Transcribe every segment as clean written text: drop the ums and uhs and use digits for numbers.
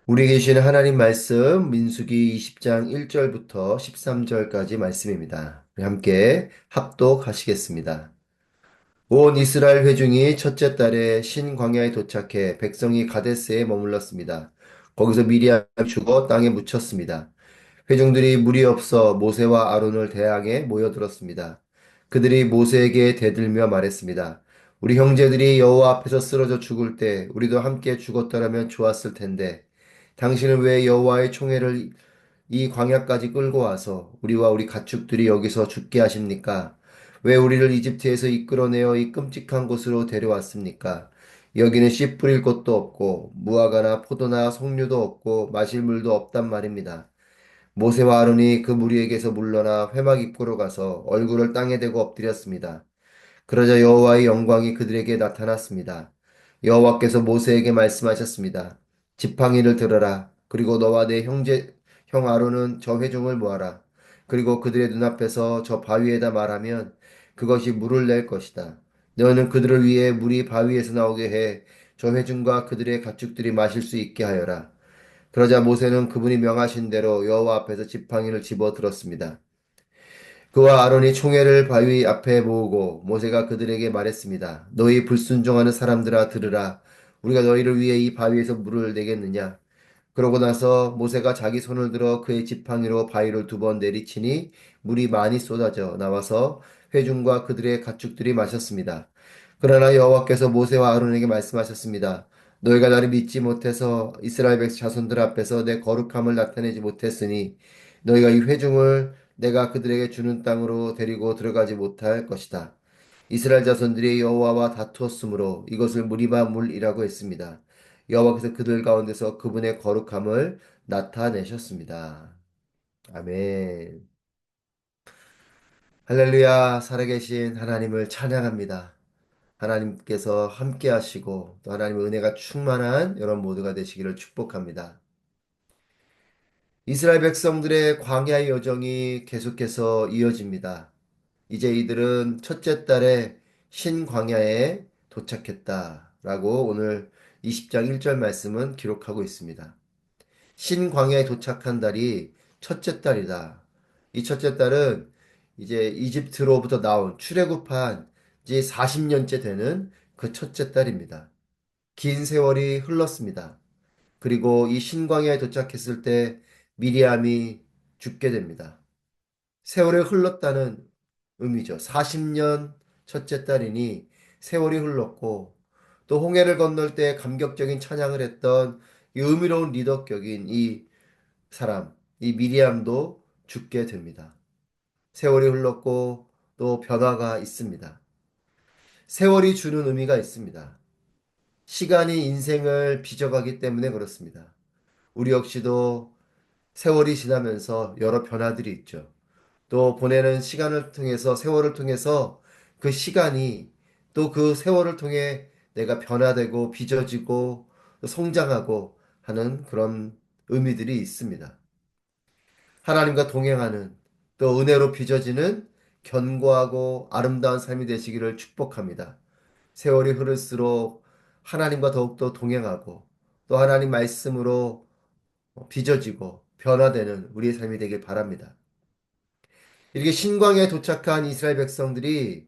우리 계시는 하나님 말씀 민수기 20장 1절부터 13절까지 말씀입니다. 우리 함께 합독하시겠습니다. 온 이스라엘 회중이 첫째 달에 신광야에 도착해 백성이 가데스에 머물렀습니다. 거기서 미리암이 죽어 땅에 묻혔습니다. 회중들이 물이 없어 모세와 아론을 대항해 모여들었습니다. 그들이 모세에게 대들며 말했습니다. 우리 형제들이 여호와 앞에서 쓰러져 죽을 때 우리도 함께 죽었더라면 좋았을 텐데 당신은 왜 여호와의 총애를 이 광야까지 끌고 와서 우리와 우리 가축들이 여기서 죽게 하십니까? 왜 우리를 이집트에서 이끌어내어 이 끔찍한 곳으로 데려왔습니까? 여기는 씨 뿌릴 곳도 없고 무화과나 포도나 석류도 없고 마실 물도 없단 말입니다. 모세와 아론이 그 무리에게서 물러나 회막 입구로 가서 얼굴을 땅에 대고 엎드렸습니다. 그러자 여호와의 영광이 그들에게 나타났습니다. 여호와께서 모세에게 말씀하셨습니다. 지팡이를 들어라. 그리고 너와 내 형 아론은 저 회중을 모아라. 그리고 그들의 눈앞에서 저 바위에다 말하면 그것이 물을 낼 것이다. 너는 그들을 위해 물이 바위에서 나오게 해 저 회중과 그들의 가축들이 마실 수 있게 하여라. 그러자 모세는 그분이 명하신 대로 여호와 앞에서 지팡이를 집어 들었습니다. 그와 아론이 총회를 바위 앞에 모으고 모세가 그들에게 말했습니다. 너희 불순종하는 사람들아 들으라. 우리가 너희를 위해 이 바위에서 물을 내겠느냐? 그러고 나서 모세가 자기 손을 들어 그의 지팡이로 바위를 두 번 내리치니 물이 많이 쏟아져 나와서 회중과 그들의 가축들이 마셨습니다. 그러나 여호와께서 모세와 아론에게 말씀하셨습니다. 너희가 나를 믿지 못해서 이스라엘 백 자손들 앞에서 내 거룩함을 나타내지 못했으니 너희가 이 회중을 내가 그들에게 주는 땅으로 데리고 들어가지 못할 것이다. 이스라엘 자손들이 여호와와 다투었으므로 이것을 무리바 물이라고 했습니다. 여호와께서 그들 가운데서 그분의 거룩함을 나타내셨습니다. 아멘. 할렐루야, 살아계신 하나님을 찬양합니다. 하나님께서 함께 하시고 또 하나님의 은혜가 충만한 여러분 모두가 되시기를 축복합니다. 이스라엘 백성들의 광야의 여정이 계속해서 이어집니다. 이제 이들은 첫째 달에 신광야에 도착했다라고 오늘 20장 1절 말씀은 기록하고 있습니다. 신광야에 도착한 달이 첫째 달이다. 이 첫째 달은 이제 이집트로부터 나온 출애굽한 이제 40년째 되는 그 첫째 달입니다. 긴 세월이 흘렀습니다. 그리고 이 신광야에 도착했을 때 미리암이 죽게 됩니다. 세월이 흘렀다는 의미죠. 40년 첫째 달이니 세월이 흘렀고 또 홍해를 건널 때 감격적인 찬양을 했던 이 의미로운 리더격인 이 사람, 이 미리암도 죽게 됩니다. 세월이 흘렀고 또 변화가 있습니다. 세월이 주는 의미가 있습니다. 시간이 인생을 빚어가기 때문에 그렇습니다. 우리 역시도 세월이 지나면서 여러 변화들이 있죠. 또 보내는 시간을 통해서 세월을 통해서 그 시간이 또 그 세월을 통해 내가 변화되고 빚어지고 또 성장하고 하는 그런 의미들이 있습니다. 하나님과 동행하는 또 은혜로 빚어지는 견고하고 아름다운 삶이 되시기를 축복합니다. 세월이 흐를수록 하나님과 더욱더 동행하고 또 하나님 말씀으로 빚어지고 변화되는 우리의 삶이 되길 바랍니다. 이렇게 신광야에 도착한 이스라엘 백성들이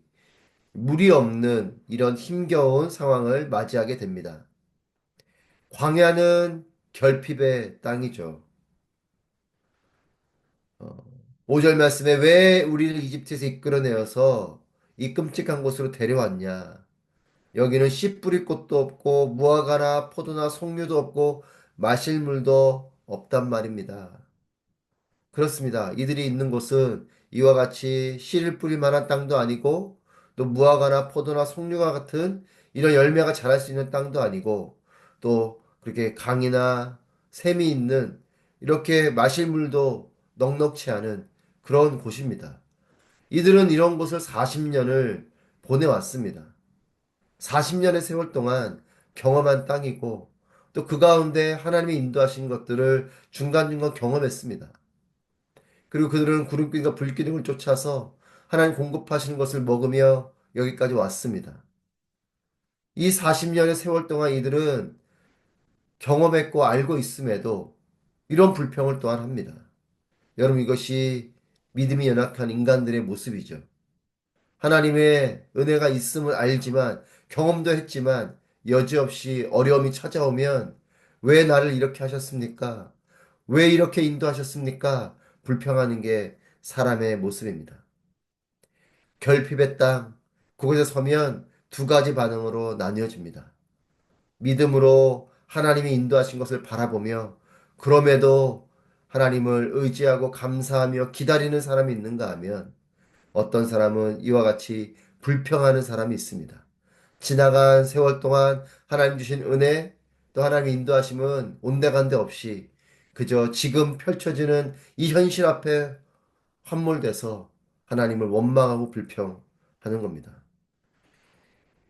물이 없는 이런 힘겨운 상황을 맞이하게 됩니다. 광야는 결핍의 땅이죠. 어, 5절 말씀에 왜 우리를 이집트에서 이끌어내어서 이 끔찍한 곳으로 데려왔냐. 여기는 씨 뿌릴 곳도 없고 무화과나 포도나 석류도 없고 마실 물도 없단 말입니다. 그렇습니다. 이들이 있는 곳은 이와 같이 씨를 뿌릴 만한 땅도 아니고 또 무화과나 포도나 석류와 같은 이런 열매가 자랄 수 있는 땅도 아니고 또 그렇게 강이나 샘이 있는 이렇게 마실 물도 넉넉치 않은 그런 곳입니다. 이들은 이런 곳을 40년을 보내왔습니다. 40년의 세월 동안 경험한 땅이고 또 그 가운데 하나님이 인도하신 것들을 중간중간 경험했습니다. 그리고 그들은 구름빛과 불기둥을 쫓아서 하나님 공급하시는 것을 먹으며 여기까지 왔습니다. 이 40년의 세월 동안 이들은 경험했고 알고 있음에도 이런 불평을 또한 합니다. 여러분, 이것이 믿음이 연약한 인간들의 모습이죠. 하나님의 은혜가 있음을 알지만, 경험도 했지만, 여지없이 어려움이 찾아오면, 왜 나를 이렇게 하셨습니까? 왜 이렇게 인도하셨습니까? 불평하는 게 사람의 모습입니다. 결핍의 땅, 그곳에 서면 두 가지 반응으로 나뉘어집니다. 믿음으로 하나님이 인도하신 것을 바라보며, 그럼에도 하나님을 의지하고 감사하며 기다리는 사람이 있는가 하면, 어떤 사람은 이와 같이 불평하는 사람이 있습니다. 지나간 세월 동안 하나님 주신 은혜, 또 하나님 인도하심은 온데간데 없이 그저 지금 펼쳐지는 이 현실 앞에 함몰돼서 하나님을 원망하고 불평하는 겁니다.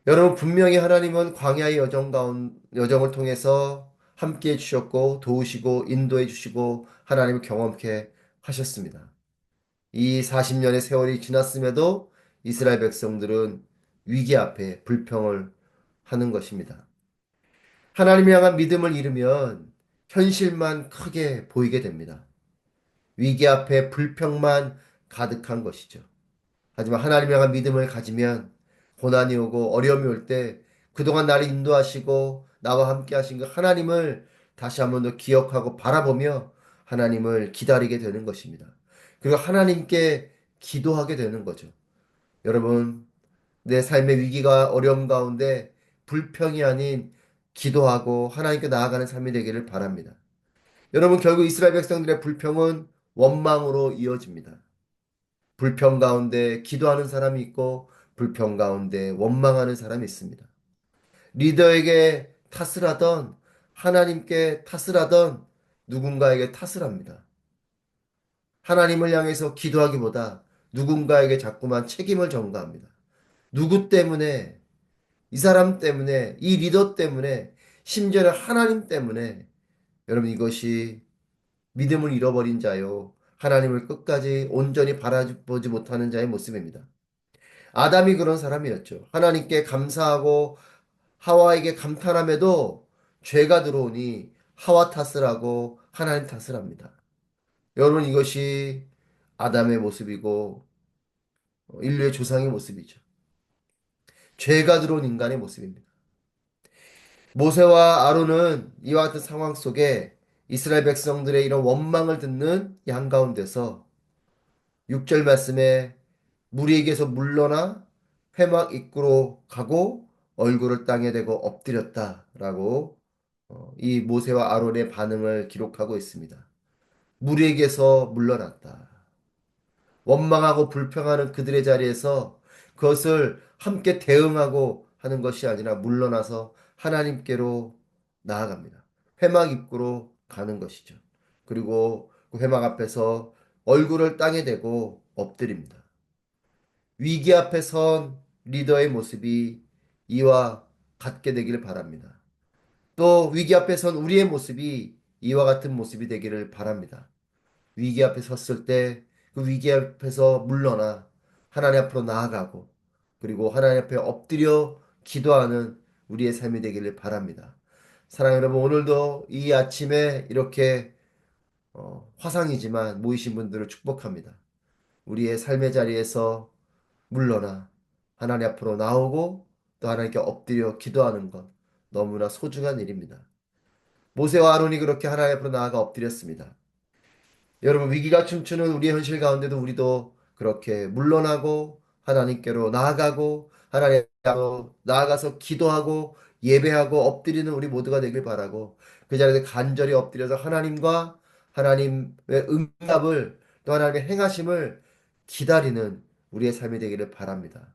여러분, 분명히 하나님은 광야의 여정을 통해서 함께 해주셨고, 도우시고, 인도해 주시고, 하나님을 경험케 하셨습니다. 이 40년의 세월이 지났음에도 이스라엘 백성들은 위기 앞에 불평을 하는 것입니다. 하나님 향한 믿음을 잃으면 현실만 크게 보이게 됩니다. 위기 앞에 불평만 가득한 것이죠. 하지만 하나님 향한 믿음을 가지면 고난이 오고 어려움이 올 때 그동안 나를 인도하시고 나와 함께 하신 그 하나님을 다시 한번 더 기억하고 바라보며 하나님을 기다리게 되는 것입니다. 그리고 하나님께 기도하게 되는 거죠. 여러분, 내 삶의 위기가 어려움 가운데 불평이 아닌 기도하고 하나님께 나아가는 삶이 되기를 바랍니다. 여러분, 결국 이스라엘 백성들의 불평은 원망으로 이어집니다. 불평 가운데 기도하는 사람이 있고 불평 가운데 원망하는 사람이 있습니다. 리더에게 탓을 하던 하나님께 탓을 하던 누군가에게 탓을 합니다. 하나님을 향해서 기도하기보다 누군가에게 자꾸만 책임을 전가합니다. 누구 때문에, 이 사람 때문에, 이 리더 때문에, 심지어는 하나님 때문에, 여러분, 이것이 믿음을 잃어버린 자요, 하나님을 끝까지 온전히 바라보지 못하는 자의 모습입니다. 아담이 그런 사람이었죠. 하나님께 감사하고 하와에게 감탄함에도 죄가 들어오니 하와 탓을 하고 하나님 탓을 합니다. 여러분, 이것이 아담의 모습이고 인류의 조상의 모습이죠. 죄가 들어온 인간의 모습입니다. 모세와 아론은 이와 같은 상황 속에 이스라엘 백성들의 이런 원망을 듣는 양 가운데서 6절 말씀에 무리에게서 물러나 회막 입구로 가고 얼굴을 땅에 대고 엎드렸다라고 이 모세와 아론의 반응을 기록하고 있습니다. 무리에게서 물러났다. 원망하고 불평하는 그들의 자리에서 그것을 함께 대응하고 하는 것이 아니라 물러나서 하나님께로 나아갑니다. 회막 입구로 가는 것이죠. 그리고 그 회막 앞에서 얼굴을 땅에 대고 엎드립니다. 위기 앞에 선 리더의 모습이 이와 같게 되기를 바랍니다. 또 위기 앞에 선 우리의 모습이 이와 같은 모습이 되기를 바랍니다. 위기 앞에 섰을 때 그 위기 앞에서 물러나 하나님 앞으로 나아가고 그리고 하나님 앞에 엎드려 기도하는 우리의 삶이 되기를 바랍니다. 사랑하는 여러분, 오늘도 이 아침에 이렇게 화상이지만 모이신 분들을 축복합니다. 우리의 삶의 자리에서 물러나 하나님 앞으로 나오고 또 하나님께 엎드려 기도하는 것 너무나 소중한 일입니다. 모세와 아론이 그렇게 하나님 앞으로 나아가 엎드렸습니다. 여러분, 위기가 춤추는 우리의 현실 가운데도 우리도 그렇게 물러나고 하나님께로 나아가고 하나님 앞으로 나아가서 기도하고 예배하고 엎드리는 우리 모두가 되길 바라고 그 자리에 간절히 엎드려서 하나님과 하나님의 응답을 또 하나님의 행하심을 기다리는 우리의 삶이 되기를 바랍니다.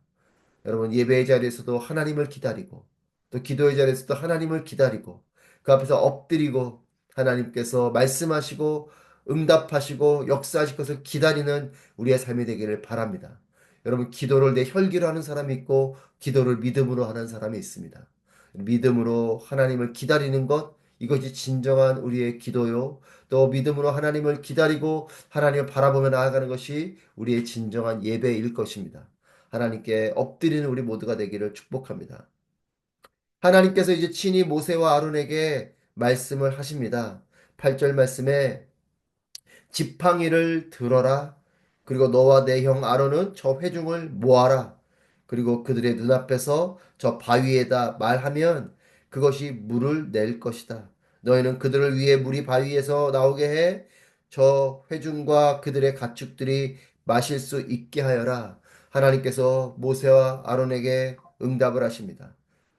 여러분, 예배의 자리에서도 하나님을 기다리고 또 기도의 자리에서도 하나님을 기다리고 그 앞에서 엎드리고 하나님께서 말씀하시고 응답하시고 역사하실 것을 기다리는 우리의 삶이 되기를 바랍니다. 여러분, 기도를 내 혈기로 하는 사람이 있고 기도를 믿음으로 하는 사람이 있습니다. 믿음으로 하나님을 기다리는 것, 이것이 진정한 우리의 기도요. 또 믿음으로 하나님을 기다리고 하나님을 바라보며 나아가는 것이 우리의 진정한 예배일 것입니다. 하나님께 엎드리는 우리 모두가 되기를 축복합니다. 하나님께서 이제 친히 모세와 아론에게 말씀을 하십니다. 8절 말씀에 지팡이를 들어라. 그리고 너와 내 형 아론은 저 회중을 모아라. 그리고 그들의 눈앞에서 저 바위에다 말하면 그것이 물을 낼 것이다. 너희는 그들을 위해 물이 바위에서 나오게 해 저 회중과 그들의 가축들이 마실 수 있게 하여라. 하나님께서 모세와 아론에게 응답을 하십니다.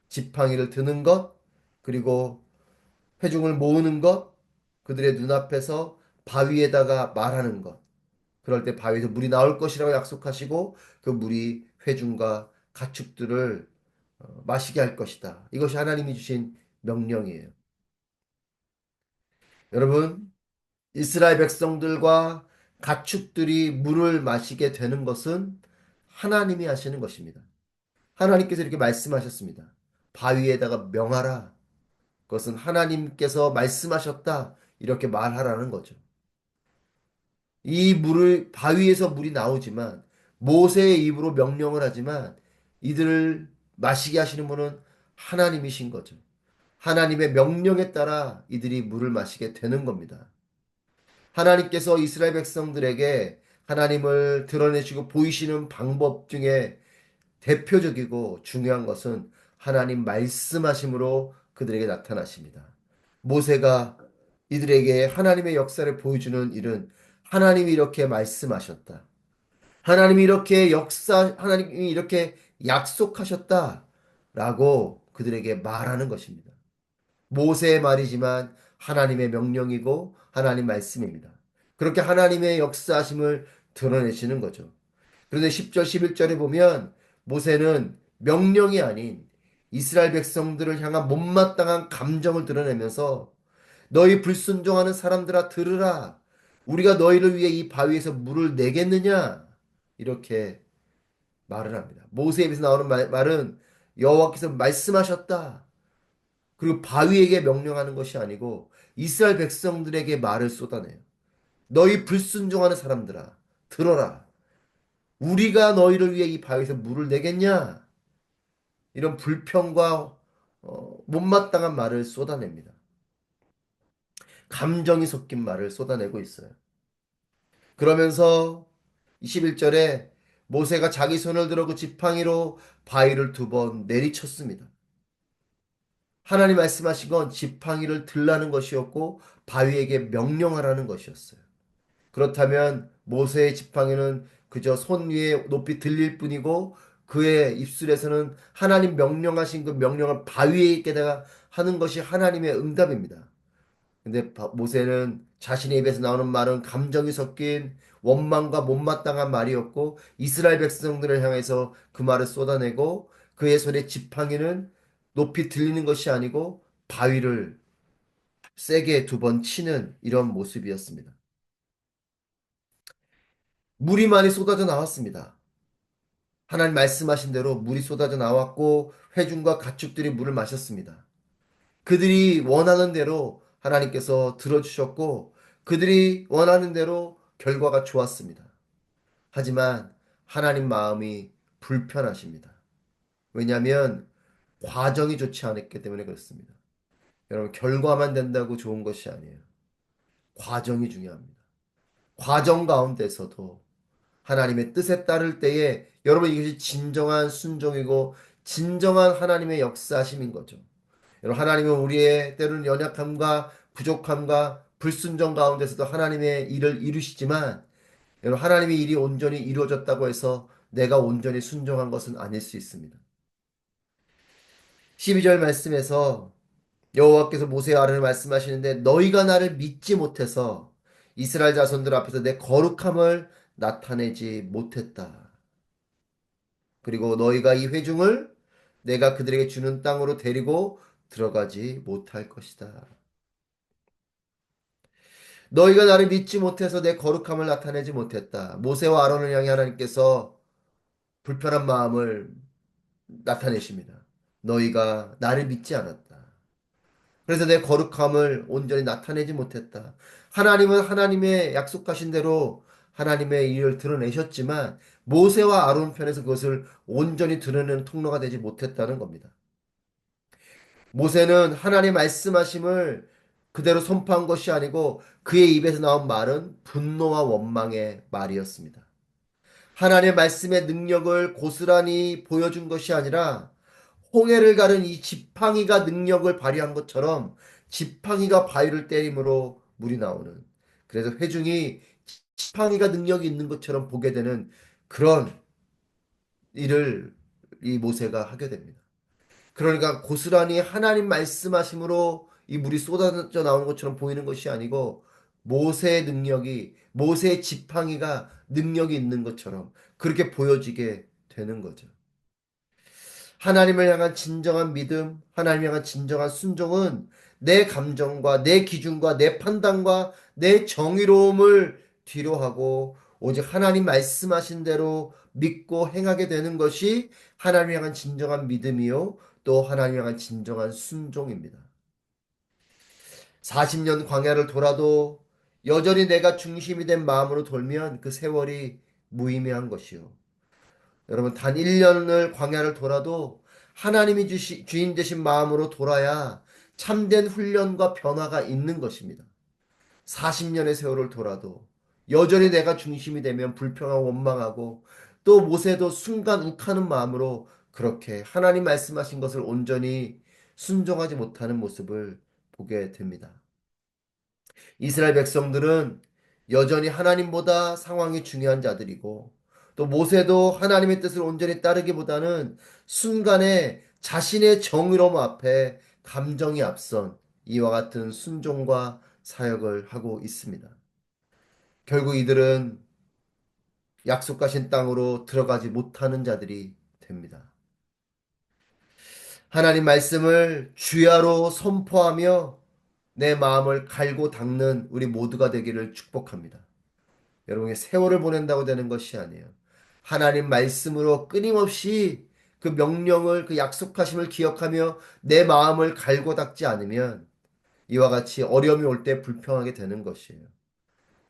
지팡이를 드는 것, 그리고 회중을 모으는 것, 그들의 눈앞에서 바위에다가 말하는 것. 그럴 때 바위에서 물이 나올 것이라고 약속하시고 그 물이 회중과 가축들을 마시게 할 것이다. 이것이 하나님이 주신 명령이에요. 여러분, 이스라엘 백성들과 가축들이 물을 마시게 되는 것은 하나님이 하시는 것입니다. 하나님께서 이렇게 말씀하셨습니다. 바위에다가 명하라. 그것은 하나님께서 말씀하셨다. 이렇게 말하라는 거죠. 이 물을 바위에서 물이 나오지만 모세의 입으로 명령을 하지만 이들을 마시게 하시는 분은 하나님이신 거죠. 하나님의 명령에 따라 이들이 물을 마시게 되는 겁니다. 하나님께서 이스라엘 백성들에게 하나님을 드러내시고 보이시는 방법 중에 대표적이고 중요한 것은 하나님 말씀하심으로 그들에게 나타나십니다. 모세가 이들에게 하나님의 역사를 보여주는 일은 하나님이 이렇게 말씀하셨다. 하나님이 이렇게 하나님이 이렇게 약속하셨다. 라고 그들에게 말하는 것입니다. 모세의 말이지만 하나님의 명령이고 하나님 말씀입니다. 그렇게 하나님의 역사하심을 드러내시는 거죠. 그런데 10절, 11절에 보면 모세는 명령이 아닌 이스라엘 백성들을 향한 못마땅한 감정을 드러내면서 너희 불순종하는 사람들아 들으라. 우리가 너희를 위해 이 바위에서 물을 내겠느냐? 이렇게 말을 합니다. 모세의 입에서 나오는 말은 여호와께서 말씀하셨다. 그리고 바위에게 명령하는 것이 아니고 이스라엘 백성들에게 말을 쏟아내요. 너희 불순종하는 사람들아 들어라. 우리가 너희를 위해 이 바위에서 물을 내겠냐? 이런 불평과 못마땅한 말을 쏟아냅니다. 감정이 섞인 말을 쏟아내고 있어요. 그러면서 21절에 모세가 자기 손을 들어 그 지팡이로 바위를 2번 내리쳤습니다. 하나님 말씀하신 건 지팡이를 들라는 것이었고 바위에게 명령하라는 것이었어요. 그렇다면 모세의 지팡이는 그저 손 위에 높이 들릴 뿐이고 그의 입술에서는 하나님 명령하신 그 명령을 바위에게다가 하는 것이 하나님의 응답입니다. 근데 모세는 자신의 입에서 나오는 말은 감정이 섞인 원망과 못마땅한 말이었고 이스라엘 백성들을 향해서 그 말을 쏟아내고 그의 손에 지팡이는 높이 들리는 것이 아니고 바위를 세게 2번 치는 이런 모습이었습니다. 물이 많이 쏟아져 나왔습니다. 하나님 말씀하신 대로 물이 쏟아져 나왔고 회중과 가축들이 물을 마셨습니다. 그들이 원하는 대로 하나님께서 들어주셨고 그들이 원하는 대로 결과가 좋았습니다. 하지만 하나님 마음이 불편하십니다. 왜냐하면 과정이 좋지 않았기 때문에 그렇습니다. 여러분 결과만 된다고 좋은 것이 아니에요. 과정이 중요합니다. 과정 가운데서도 하나님의 뜻에 따를 때에 여러분 이것이 진정한 순종이고 진정한 하나님의 역사심인 거죠. 여러분 하나님은 우리의 때로는 연약함과 부족함과 불순종 가운데서도 하나님의 일을 이루시지만 여러분 하나님의 일이 온전히 이루어졌다고 해서 내가 온전히 순종한 것은 아닐 수 있습니다. 12절 말씀에서 여호와께서 모세와 아론을 말씀하시는데 너희가 나를 믿지 못해서 이스라엘 자손들 앞에서 내 거룩함을 나타내지 못했다. 그리고 너희가 이 회중을 내가 그들에게 주는 땅으로 데리고 들어가지 못할 것이다. 너희가 나를 믿지 못해서 내 거룩함을 나타내지 못했다. 모세와 아론을 향해 하나님께서 불편한 마음을 나타내십니다. 너희가 나를 믿지 않았다. 그래서 내 거룩함을 온전히 나타내지 못했다. 하나님은 하나님의 약속하신 대로 하나님의 일을 드러내셨지만 모세와 아론 편에서 그것을 온전히 드러내는 통로가 되지 못했다는 겁니다. 모세는 하나님 말씀하심을 그대로 선포한 것이 아니고 그의 입에서 나온 말은 분노와 원망의 말이었습니다. 하나님의 말씀의 능력을 고스란히 보여준 것이 아니라 홍해를 가른 이 지팡이가 능력을 발휘한 것처럼 지팡이가 바위를 때림으로 물이 나오는, 그래서 회중이 지팡이가 능력이 있는 것처럼 보게 되는 그런 일을 이 모세가 하게 됩니다. 그러니까 고스란히 하나님 말씀하심으로 이 물이 쏟아져 나오는 것처럼 보이는 것이 아니고 모세의 능력이, 모세의 지팡이가 능력이 있는 것처럼 그렇게 보여지게 되는 거죠. 하나님을 향한 진정한 믿음, 하나님을 향한 진정한 순종은 내 감정과 내 기준과 내 판단과 내 정의로움을 뒤로하고 오직 하나님 말씀하신 대로 믿고 행하게 되는 것이 하나님을 향한 진정한 믿음이요, 또 하나님을 향한 진정한 순종입니다. 40년 광야를 돌아도 여전히 내가 중심이 된 마음으로 돌면 그 세월이 무의미한 것이요. 여러분, 단 1년을 광야를 돌아도 하나님이 주인 되신 마음으로 돌아야 참된 훈련과 변화가 있는 것입니다. 40년의 세월을 돌아도 여전히 내가 중심이 되면 불평하고 원망하고, 또 모세도 순간 욱하는 마음으로 그렇게 하나님 말씀하신 것을 온전히 순종하지 못하는 모습을 보게 됩니다. 이스라엘 백성들은 여전히 하나님보다 상황이 중요한 자들이고, 또 모세도 하나님의 뜻을 온전히 따르기보다는 순간에 자신의 정의로움 앞에 감정이 앞선 이와 같은 순종과 사역을 하고 있습니다. 결국 이들은 약속하신 땅으로 들어가지 못하는 자들이 됩니다. 하나님 말씀을 주야로 선포하며 내 마음을 갈고 닦는 우리 모두가 되기를 축복합니다. 여러분의 세월을 보낸다고 되는 것이 아니에요. 하나님 말씀으로 끊임없이 그 명령을, 그 약속하심을 기억하며 내 마음을 갈고 닦지 않으면 이와 같이 어려움이 올 때 불평하게 되는 것이에요.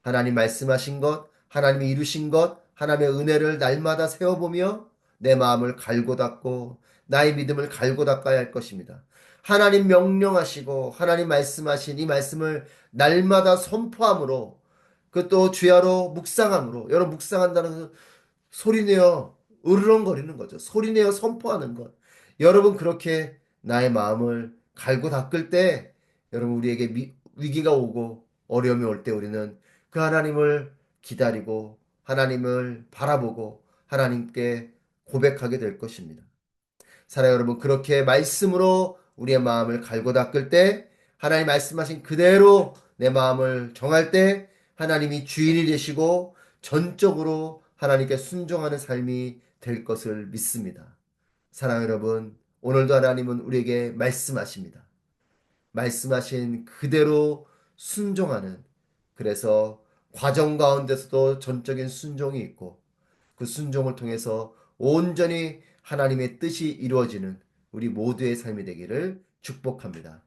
하나님 말씀하신 것, 하나님이 이루신 것, 하나님의 은혜를 날마다 세워보며 내 마음을 갈고 닦고 나의 믿음을 갈고 닦아야 할 것입니다. 하나님 명령하시고 하나님 말씀하신 이 말씀을 날마다 선포함으로, 그 또 주야로 묵상함으로, 여러분 묵상한다는 것은 소리내어 으르렁거리는 거죠. 소리내어 선포하는 것. 여러분 그렇게 나의 마음을 갈고 닦을 때 여러분 우리에게 위기가 오고 어려움이 올 때 우리는 그 하나님을 기다리고 하나님을 바라보고 하나님께 고백하게 될 것입니다. 사랑하는 여러분, 그렇게 말씀으로 우리의 마음을 갈고 닦을 때, 하나님 말씀하신 그대로 내 마음을 정할 때 하나님이 주인이 되시고 전적으로 하나님께 순종하는 삶이 될 것을 믿습니다. 사랑하는 여러분, 오늘도 하나님은 우리에게 말씀하십니다. 말씀하신 그대로 순종하는, 그래서 과정 가운데서도 전적인 순종이 있고 그 순종을 통해서 온전히 하나님의 뜻이 이루어지는 우리 모두의 삶이 되기를 축복합니다.